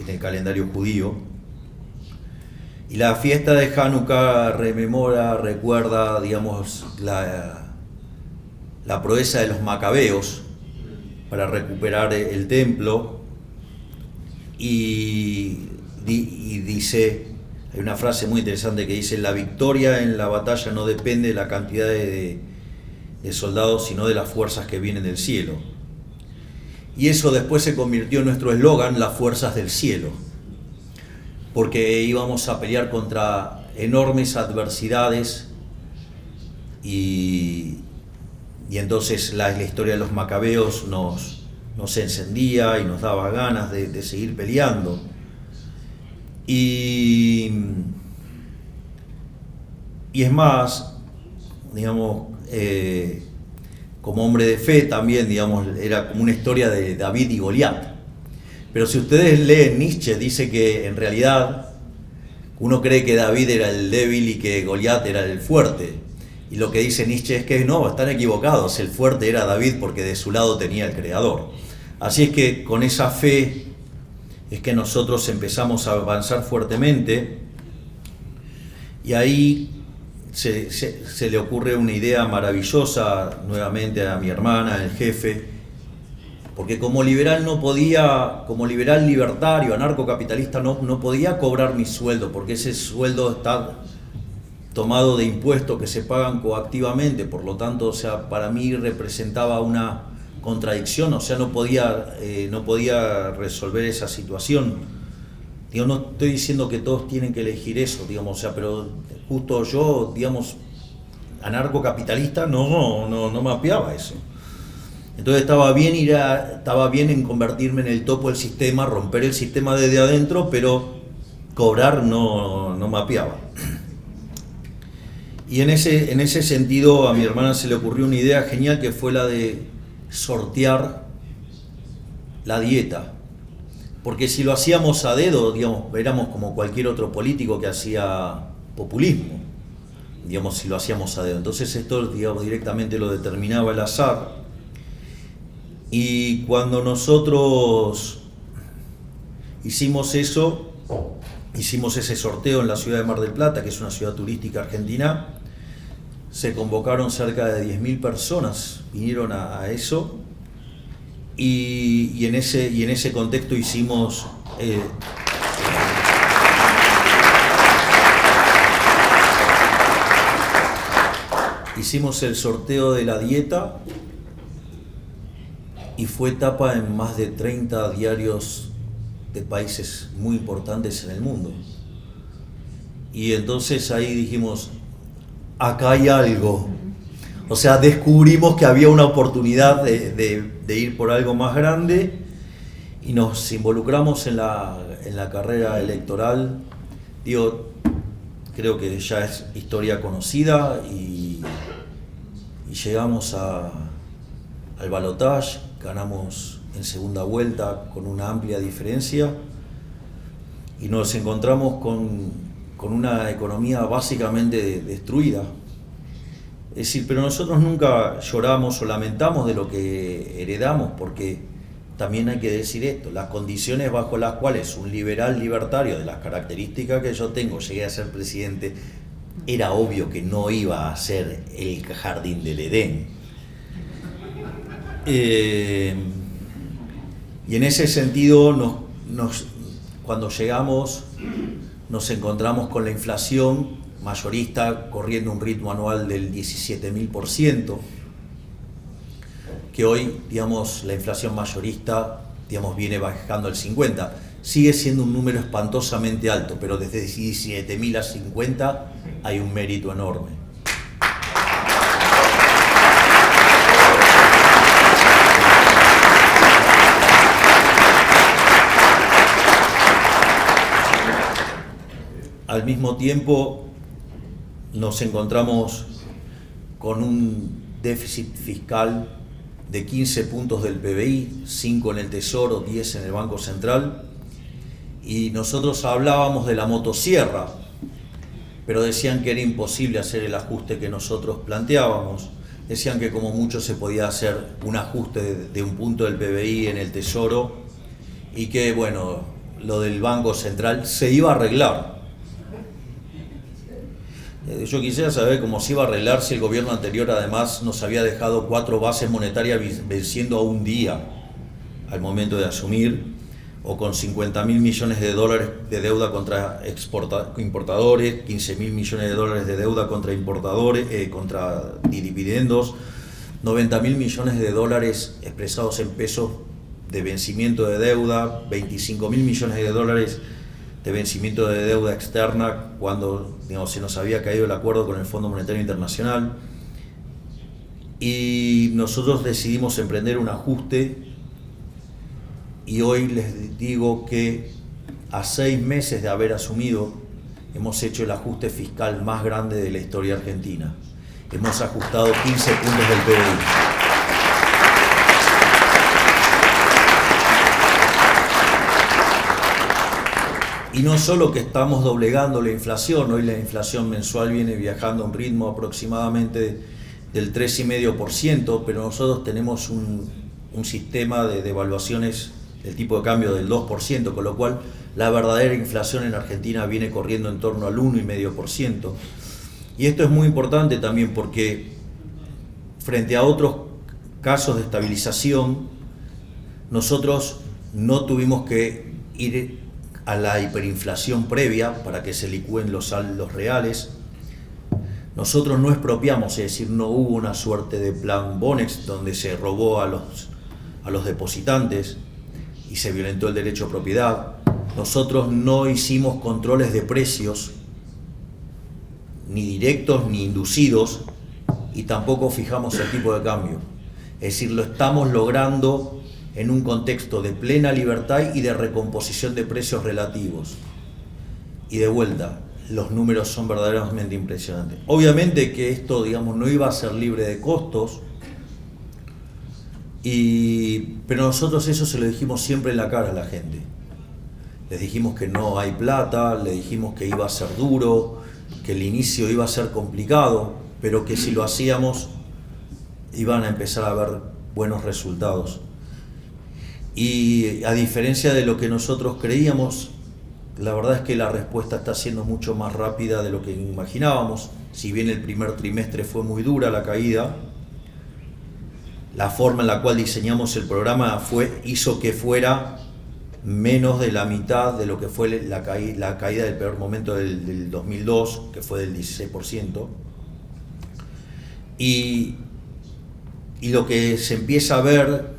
el calendario judío. Y la fiesta de Hanukkah recuerda, la proeza de los macabeos para recuperar el templo. Y dice, hay una frase muy interesante que dice, la victoria en la batalla no depende de la cantidad de soldados, sino de las fuerzas que vienen del cielo. Y eso después se convirtió en nuestro eslogan, las fuerzas del cielo, porque íbamos a pelear contra enormes adversidades y entonces la historia de los macabeos nos encendía y nos daba ganas de seguir peleando. Y es más, como hombre de fe también, era como una historia de David y Goliat. Pero si ustedes leen Nietzsche, dice que en realidad uno cree que David era el débil y que Goliat era el fuerte. Y lo que dice Nietzsche es que no, están equivocados, el fuerte era David porque de su lado tenía el Creador. Así es que con esa fe es que nosotros empezamos a avanzar fuertemente y ahí se le ocurre una idea maravillosa nuevamente a mi hermana, el jefe, porque como liberal no podía, como liberal libertario, anarcocapitalista, no podía cobrar mi sueldo, porque ese sueldo está tomado de impuestos que se pagan coactivamente, por lo tanto, o sea, para mí representaba una contradicción, o sea, no podía resolver esa situación. Digo, no estoy diciendo que todos tienen que elegir eso, digamos, o sea, pero justo yo, digamos, anarcocapitalista, no mapeaba eso. Entonces estaba bien en convertirme en el topo del sistema, romper el sistema desde adentro, pero cobrar no mapeaba. Y en ese sentido a mi hermana se le ocurrió una idea genial que fue la de sortear la dieta. Porque si lo hacíamos a dedo, digamos, éramos como cualquier otro político que hacía populismo, digamos, si lo hacíamos a dedo. Entonces esto, digamos, directamente lo determinaba el azar. Y cuando nosotros hicimos eso, hicimos ese sorteo en la ciudad de Mar del Plata, que es una ciudad turística argentina, se convocaron cerca de 10.000 personas, vinieron a eso, y en ese contexto hicimos el sorteo de la dieta y fue tapa en más de 30 diarios de países muy importantes en el mundo. Y entonces ahí dijimos, acá hay algo. O sea, descubrimos que había una oportunidad de ir por algo más grande y nos involucramos en la carrera electoral. Digo, creo que ya es historia conocida y llegamos al balotaje, ganamos en segunda vuelta con una amplia diferencia y nos encontramos con una economía básicamente destruida. Es decir, pero nosotros nunca lloramos o lamentamos de lo que heredamos, porque también hay que decir esto, las condiciones bajo las cuales un liberal libertario de las características que yo tengo llegué a ser presidente, era obvio que no iba a ser el jardín del Edén. Y en ese sentido, cuando llegamos, nos encontramos con la inflación mayorista corriendo un ritmo anual del 17.000%, que hoy, digamos, la inflación mayorista, digamos, viene bajando al 50%. Sigue siendo un número espantosamente alto, pero desde 17.000 a 50 hay un mérito enorme. Al mismo tiempo, nos encontramos con un déficit fiscal de 15 puntos del PBI, 5 en el Tesoro, 10 en el Banco Central, y nosotros hablábamos de la motosierra, pero decían que era imposible hacer el ajuste que nosotros planteábamos. Decían que como mucho se podía hacer un ajuste de un punto del PBI en el Tesoro y que, bueno, lo del Banco Central se iba a arreglar. Yo quisiera saber cómo se iba a arreglar si el gobierno anterior además nos había dejado 4 bases monetarias venciendo a un día al momento de asumir, o con 50.000 millones de dólares de deuda contra importadores, 15.000 millones de dólares de deuda contra importadores, contra dividendos, 90.000 millones de dólares expresados en pesos de vencimiento de deuda, 25.000 millones de dólares de vencimiento de deuda externa cuando, digamos, se nos había caído el acuerdo con el Fondo Monetario Internacional, y nosotros decidimos emprender un ajuste, y hoy les digo que a 6 meses de haber asumido hemos hecho el ajuste fiscal más grande de la historia argentina. Hemos ajustado 15 puntos del PBI. Y no solo que estamos doblegando la inflación, hoy la inflación mensual viene viajando a un ritmo aproximadamente del 3,5%, pero nosotros tenemos un sistema de devaluaciones el tipo de cambio del 2%, con lo cual la verdadera inflación en Argentina viene corriendo en torno al 1,5%. Y esto es muy importante también porque frente a otros casos de estabilización, nosotros no tuvimos que ir a la hiperinflación previa para que se licúen los saldos reales. Nosotros no expropiamos, es decir, no hubo una suerte de plan Bonex donde se robó a los depositantes y se violentó el derecho a propiedad. Nosotros no hicimos controles de precios, ni directos ni inducidos, y tampoco fijamos el tipo de cambio. Es decir, lo estamos logrando en un contexto de plena libertad y de recomposición de precios relativos. Y de vuelta, los números son verdaderamente impresionantes. Obviamente que esto, digamos, no iba a ser libre de costos, pero nosotros eso se lo dijimos siempre en la cara a la gente. Les dijimos que no hay plata, les dijimos que iba a ser duro, que el inicio iba a ser complicado, pero que si lo hacíamos iban a empezar a ver buenos resultados. Y a diferencia de lo que nosotros creíamos, la verdad es que la respuesta está siendo mucho más rápida de lo que imaginábamos. Si bien el primer trimestre fue muy dura la caída, la forma en la cual diseñamos el programa hizo que fuera menos de la mitad de lo que fue la caída del peor momento del 2002, que fue del 16%. Y lo que se empieza a ver,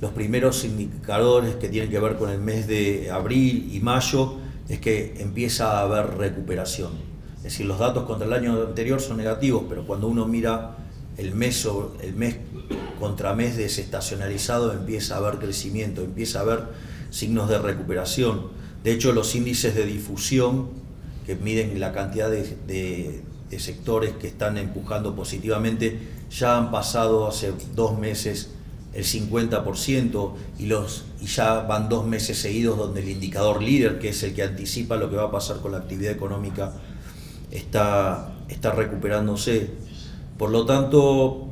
los primeros indicadores que tienen que ver con el mes de abril y mayo, es que empieza a haber recuperación. Es decir, los datos contra el año anterior son negativos, pero cuando uno mira el mes contra mes desestacionalizado, empieza a haber crecimiento, empieza a haber signos de recuperación. De hecho, los índices de difusión, que miden la cantidad de sectores que están empujando positivamente, ya han pasado hace 2 meses el 50%, y ya van 2 meses seguidos donde el indicador líder, que es el que anticipa lo que va a pasar con la actividad económica, está recuperándose. Por lo tanto,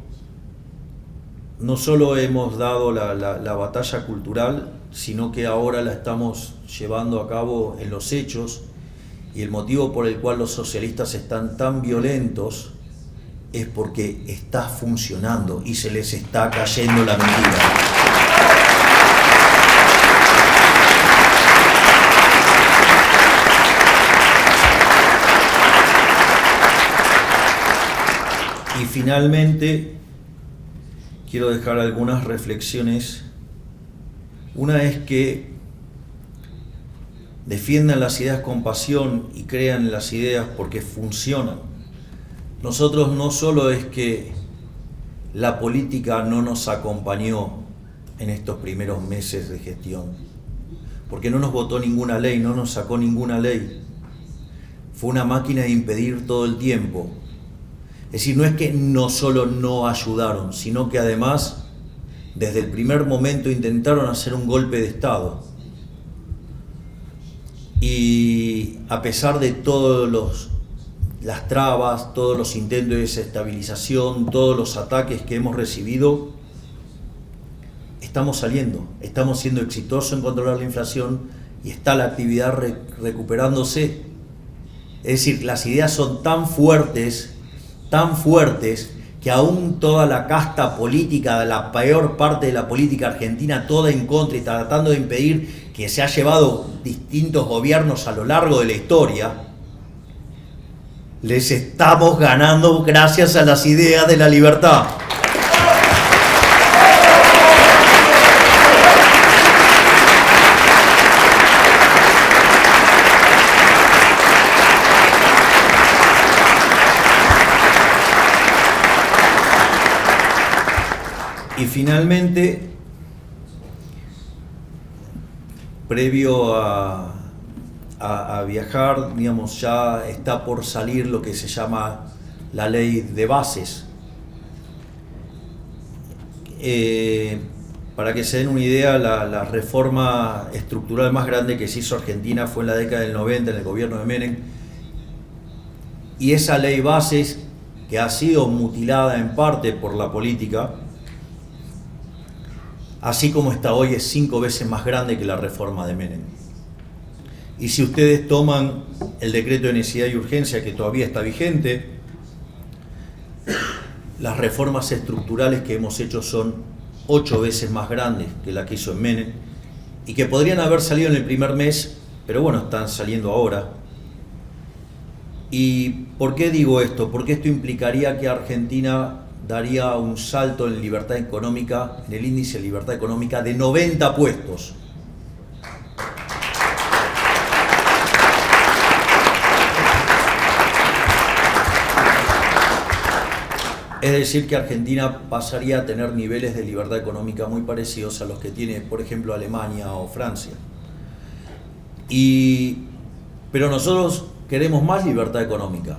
no solo hemos dado la batalla cultural, sino que ahora la estamos llevando a cabo en los hechos, y el motivo por el cual los socialistas están tan violentos es porque está funcionando y se les está cayendo la mentira. Y finalmente, quiero dejar algunas reflexiones. Una es que defiendan las ideas con pasión y crean en las ideas porque funcionan. Nosotros no solo es que la política no nos acompañó en estos primeros meses de gestión, porque no nos votó ninguna ley, no nos sacó ninguna ley. Fue una máquina de impedir todo el tiempo. Es decir, no es que no solo no ayudaron, sino que además, desde el primer momento intentaron hacer un golpe de Estado. Y a pesar de todas las trabas, todos los intentos de desestabilización, todos los ataques que hemos recibido, estamos saliendo, estamos siendo exitosos en controlar la inflación y está la actividad recuperándose. Es decir, las ideas son tan fuertes, que aún toda la casta política, la peor parte de la política argentina, toda en contra y tratando de impedir, que se ha llevado distintos gobiernos a lo largo de la historia, les estamos ganando gracias a las ideas de la libertad. Y finalmente, previo a viajar, digamos, ya está por salir lo que se llama la ley de bases. Para que se den una idea, la reforma estructural más grande que se hizo Argentina fue en la década del 90, en el gobierno de Menem, y esa ley bases, que ha sido mutilada en parte por la política, así como está hoy, es 5 veces más grande que la reforma de Menem. Y si ustedes toman el decreto de necesidad y urgencia que todavía está vigente, las reformas estructurales que hemos hecho son 8 veces más grandes que la que hizo en Menem y que podrían haber salido en el primer mes, pero bueno, están saliendo ahora. ¿Y por qué digo esto? Porque esto implicaría que Argentina daría un salto en libertad económica, en el índice de libertad económica de 90 puestos. Es decir, que Argentina pasaría a tener niveles de libertad económica muy parecidos a los que tiene, por ejemplo, Alemania o Francia. Pero nosotros queremos más libertad económica.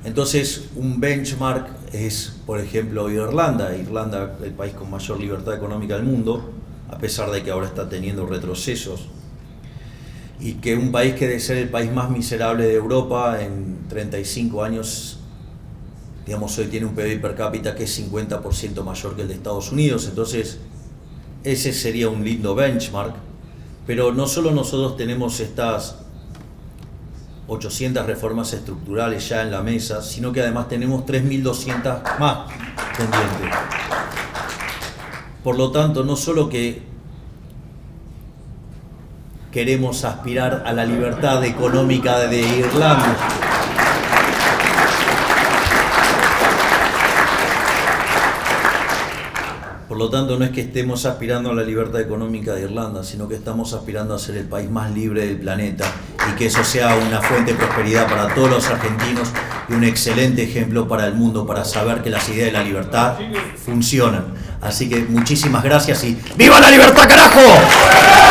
Entonces, un benchmark es, por ejemplo, Irlanda. Irlanda, el país con mayor libertad económica del mundo, a pesar de que ahora está teniendo retrocesos. Y que un país que debe ser el país más miserable de Europa en 35 años, digamos, hoy tiene un PBI per cápita que es 50% mayor que el de Estados Unidos. Entonces, ese sería un lindo benchmark. Pero no solo nosotros tenemos estas 800 reformas estructurales ya en la mesa, sino que además tenemos 3.200 más pendientes. Por lo tanto, no solo que queremos aspirar a la libertad económica de Irlanda, por lo tanto, no es que estemos aspirando a la libertad económica de Irlanda, sino que estamos aspirando a ser el país más libre del planeta y que eso sea una fuente de prosperidad para todos los argentinos y un excelente ejemplo para el mundo, para saber que las ideas de la libertad funcionan. Así que muchísimas gracias y ¡viva la libertad, carajo!